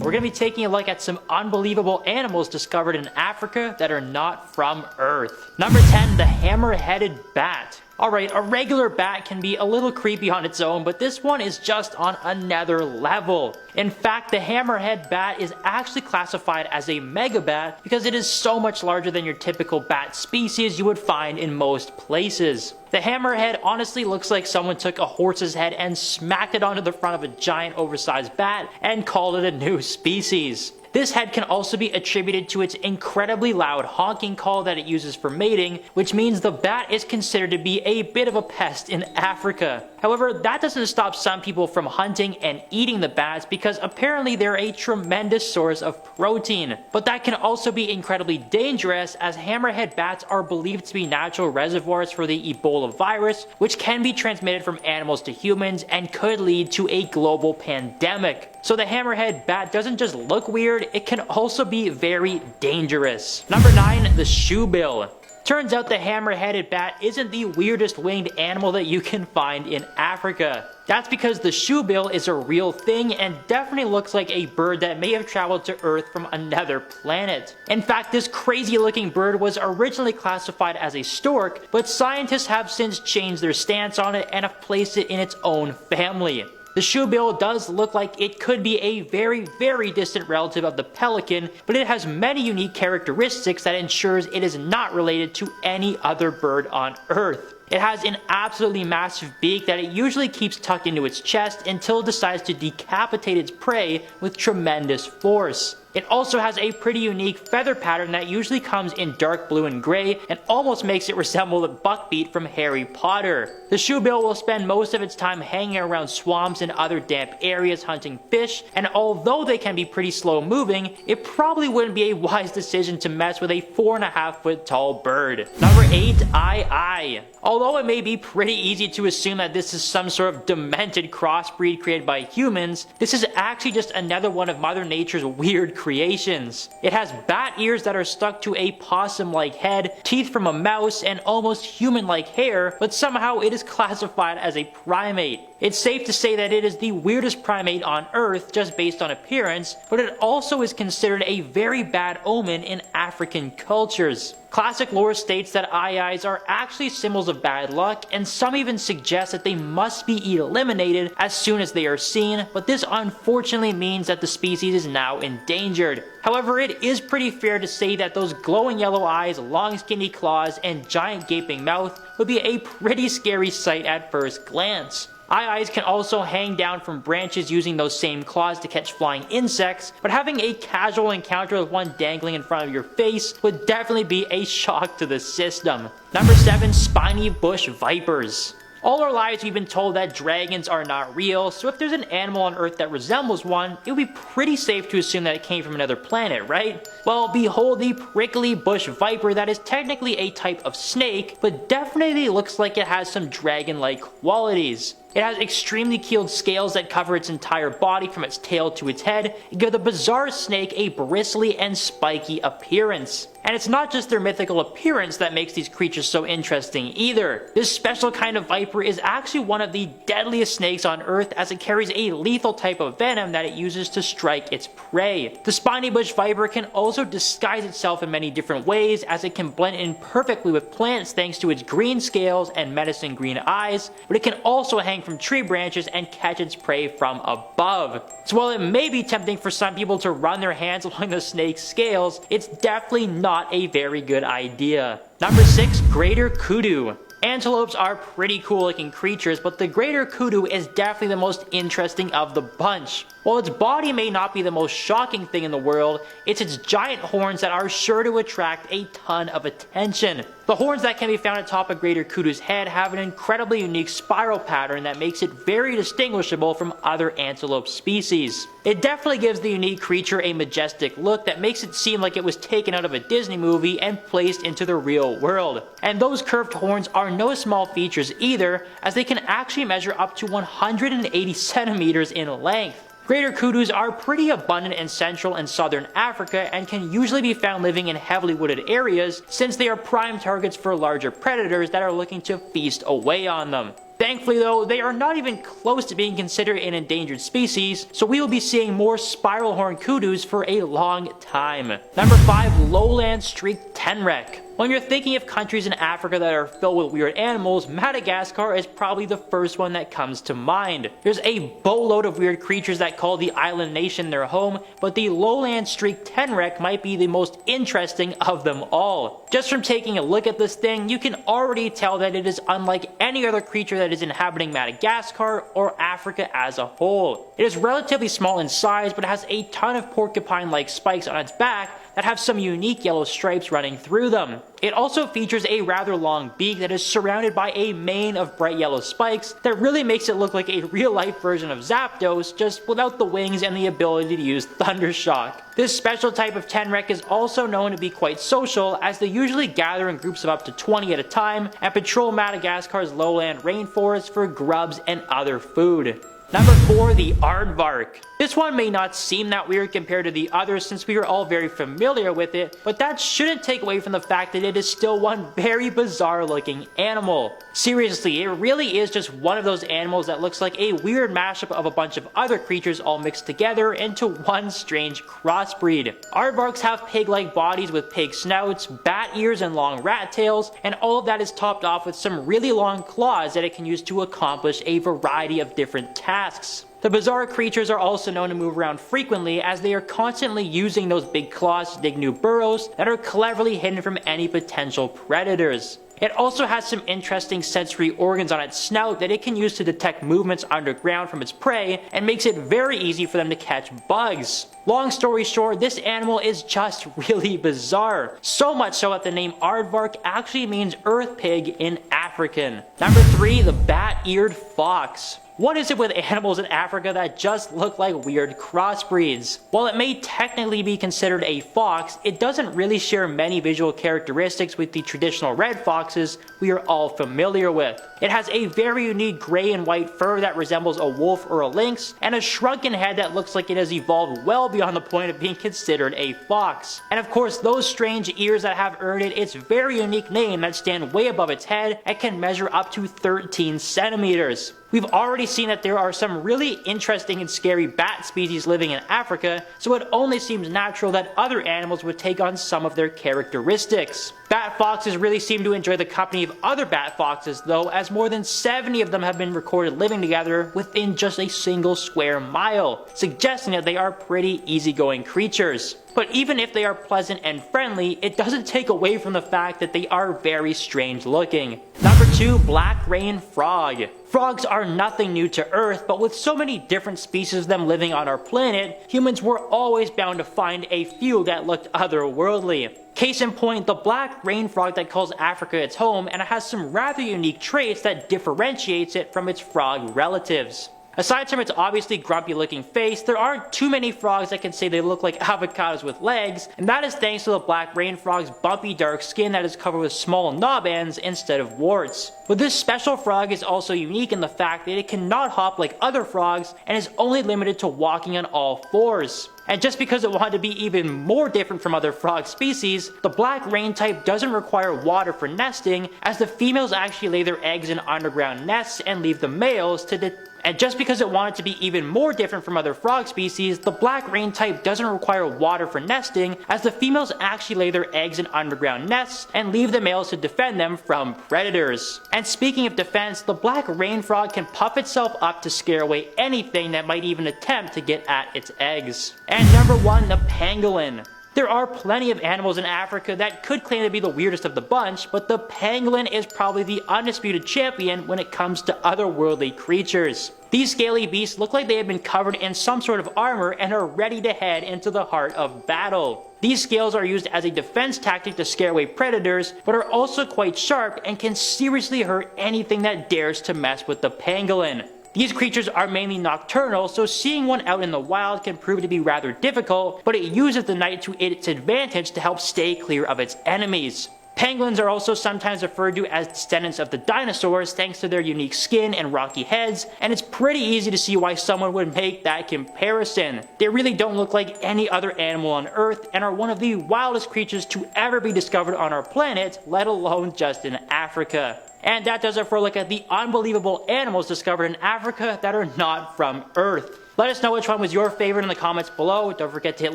we're going to be taking a look at some unbelievable animals discovered in Africa that are not from Earth. Number 10, the hammer-headed bat. Alright, a regular bat can be a little creepy on its own, but this one is just on another level. In fact, the hammerhead bat is actually classified as a megabat because it is so much larger than your typical bat species you would find in most places. The hammerhead honestly looks like someone took a horse's head and smacked it onto the front of a giant oversized bat and called it a new species. This head can also be attributed to its incredibly loud honking call that it uses for mating, which means the bat is considered to be a bit of a pest in Africa. However, that doesn't stop some people from hunting and eating the bats because apparently they're a tremendous source of protein. But that can also be incredibly dangerous as hammerhead bats are believed to be natural reservoirs for the Ebola virus, which can be transmitted from animals to humans and could lead to a global pandemic. So the hammerhead bat doesn't just look weird, it can also be very dangerous. Number 9, the shoebill. Turns out the hammer-headed bat isn't the weirdest winged animal that you can find in Africa. That's because the shoebill is a real thing and definitely looks like a bird that may have traveled to Earth from another planet. In fact, this crazy looking bird was originally classified as a stork, but scientists have since changed their stance on it and have placed it in its own family. The shoebill does look like it could be a very distant relative of the pelican, but it has many unique characteristics that ensures it is not related to any other bird on Earth. It has an absolutely massive beak that it usually keeps tucked into its chest until it decides to decapitate its prey with tremendous force. It also has a pretty unique feather pattern that usually comes in dark blue and gray and almost makes it resemble the buckbeak from Harry Potter. The shoebill will spend most of its time hanging around swamps and other damp areas hunting fish, and although they can be pretty slow moving, it probably wouldn't be a wise decision to mess with a 4.5 foot tall bird. Number 8, Ai. Although it may be pretty easy to assume that this is some sort of demented crossbreed created by humans, this is actually just another one of Mother Nature's weird creations. It has bat ears that are stuck to a possum-like head, teeth from a mouse, and almost human-like hair, but somehow it is classified as a primate. It's safe to say that it is the weirdest primate on Earth just based on appearance, but it also is considered a very bad omen in African cultures. Classic lore states that Ai's are actually symbols of bad luck, and some even suggest that they must be eliminated as soon as they are seen, but this unfortunately means that the species is now endangered. However, it is pretty fair to say that those glowing yellow eyes, long skinny claws, and giant gaping mouth would be a pretty scary sight at first glance. Ai's can also hang down from branches using those same claws to catch flying insects, but having a casual encounter with one dangling in front of your face would definitely be a shock to the system. Number 7, spiny bush vipers. All our lives we've been told that dragons are not real, so if there's an animal on Earth that resembles one, it would be pretty safe to assume that it came from another planet, right? Well, behold the prickly bush viper that is technically a type of snake, but definitely looks like it has some dragon-like qualities. It has extremely keeled scales that cover its entire body from its tail to its head, and give the bizarre snake a bristly and spiky appearance. And it's not just their mythical appearance that makes these creatures so interesting either. This special kind of viper is actually one of the deadliest snakes on Earth as it carries a lethal type of venom that it uses to strike its prey. The spiny bush viper can also disguise itself in many different ways as it can blend in perfectly with plants thanks to its green scales and medicine green eyes, but it can also hang from tree branches and catch its prey from above. So while it may be tempting for some people to run their hands along the snake's scales, it's definitely not a very good idea. Number 6, greater kudu. Antelopes are pretty cool looking creatures, but the greater kudu is definitely the most interesting of the bunch. While its body may not be the most shocking thing in the world, it's its giant horns that are sure to attract a ton of attention. The horns that can be found atop a greater kudu's head have an incredibly unique spiral pattern that makes it very distinguishable from other antelope species. It definitely gives the unique creature a majestic look that makes it seem like it was taken out of a Disney movie and placed into the real world. And those curved horns are no small features either, as they can actually measure up to 180 centimeters in length. Greater kudus are pretty abundant in Central and Southern Africa and can usually be found living in heavily wooded areas since they are prime targets for larger predators that are looking to feast away on them. Thankfully though, they are not even close to being considered an endangered species, so we will be seeing more spiral horn kudus for a long time. Number 5. Lowland streaked tenrec. When you're thinking of countries in Africa that are filled with weird animals, Madagascar is probably the first one that comes to mind. There's a boatload of weird creatures that call the island nation their home, but the lowland streaked tenrec might be the most interesting of them all. Just from taking a look at this thing, you can already tell that it is unlike any other creature that is inhabiting Madagascar or Africa as a whole. It is relatively small in size, but it has a ton of porcupine-like spikes on its back that have some unique yellow stripes running through them. It also features a rather long beak that is surrounded by a mane of bright yellow spikes that really makes it look like a real-life version of Zapdos, just without the wings and the ability to use Thundershock. This special type of tenrec is also known to be quite social, as they usually gather in groups of up to 20 at a time and patrol Madagascar's lowland rainforest for grubs and other food. Number 4. The aardvark. This one may not seem that weird compared to the others since we are all very familiar with it, but that shouldn't take away from the fact that it is still one very bizarre looking animal. Seriously, it really is just one of those animals that looks like a weird mashup of a bunch of other creatures all mixed together into one strange crossbreed. Aardvarks have pig-like bodies with pig snouts, bat ears and long rat tails, and all of that is topped off with some really long claws that it can use to accomplish a variety of different tasks. The bizarre creatures are also known to move around frequently, as they are constantly using those big claws to dig new burrows that are cleverly hidden from any potential predators. It also has some interesting sensory organs on its snout that it can use to detect movements underground from its prey, and makes it very easy for them to catch bugs. Long story short, this animal is just really bizarre. So much so that the name aardvark actually means earth pig in African. Number 3. The bat-eared fox. What is it with animals in Africa that just look like weird crossbreeds? While it may technically be considered a fox, it doesn't really share many visual characteristics with the traditional red foxes we are all familiar with. It has a very unique gray and white fur that resembles a wolf or a lynx, and a shrunken head that looks like it has evolved well beyond the point of being considered a fox. And of course, those strange ears that have earned it its very unique name that stand way above its head and can measure up to 13 centimeters. We've already seen that there are some really interesting and scary bat species living in Africa, so it only seems natural that other animals would take on some of their characteristics. Bat foxes really seem to enjoy the company of other bat foxes though, as more than 70 of them have been recorded living together within just a single square mile, suggesting that they are pretty easygoing creatures. But even if they are pleasant and friendly, it doesn't take away from the fact that they are very strange looking. Number 2. Black rain frog. Frogs are nothing new to Earth, but with so many different species of them living on our planet, humans were always bound to find a few that looked otherworldly. Case in point, the black rain frog that calls Africa its home, and it has some rather unique traits that differentiates it from its frog relatives. Aside from its obviously grumpy looking face, there aren't too many frogs that can say they look like avocados with legs, and that is thanks to the black rain frog's bumpy dark skin that is covered with small knob ends instead of warts. But this special frog is also unique in the fact that it cannot hop like other frogs and is only limited to walking on all fours. And just because it wanted to be even more different from other frog species, the black rain type doesn't require water for nesting, as the females actually lay their eggs in underground nests and leave the males to And just because it wanted to be even more different from other frog species, the black rain type doesn't require water for nesting, as the females actually lay their eggs in underground nests and leave the males to defend them from predators. And speaking of defense, the black rain frog can puff itself up to scare away anything that might even attempt to get at its eggs. And number 1, the pangolin. There are plenty of animals in Africa that could claim to be the weirdest of the bunch, but the pangolin is probably the undisputed champion when it comes to otherworldly creatures. These scaly beasts look like they have been covered in some sort of armor and are ready to head into the heart of battle. These scales are used as a defense tactic to scare away predators, but are also quite sharp and can seriously hurt anything that dares to mess with the pangolin. These creatures are mainly nocturnal, so seeing one out in the wild can prove to be rather difficult, but it uses the night to its advantage to help stay clear of its enemies. Pangolins are also sometimes referred to as descendants of the dinosaurs thanks to their unique skin and rocky heads, and it's pretty easy to see why someone would make that comparison. They really don't look like any other animal on Earth and are one of the wildest creatures to ever be discovered on our planet, let alone just in Africa. And that does it for a look at the unbelievable animals discovered in Africa that are not from Earth. Let us know which one was your favorite in the comments below. Don't forget to hit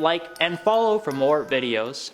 like and follow for more videos.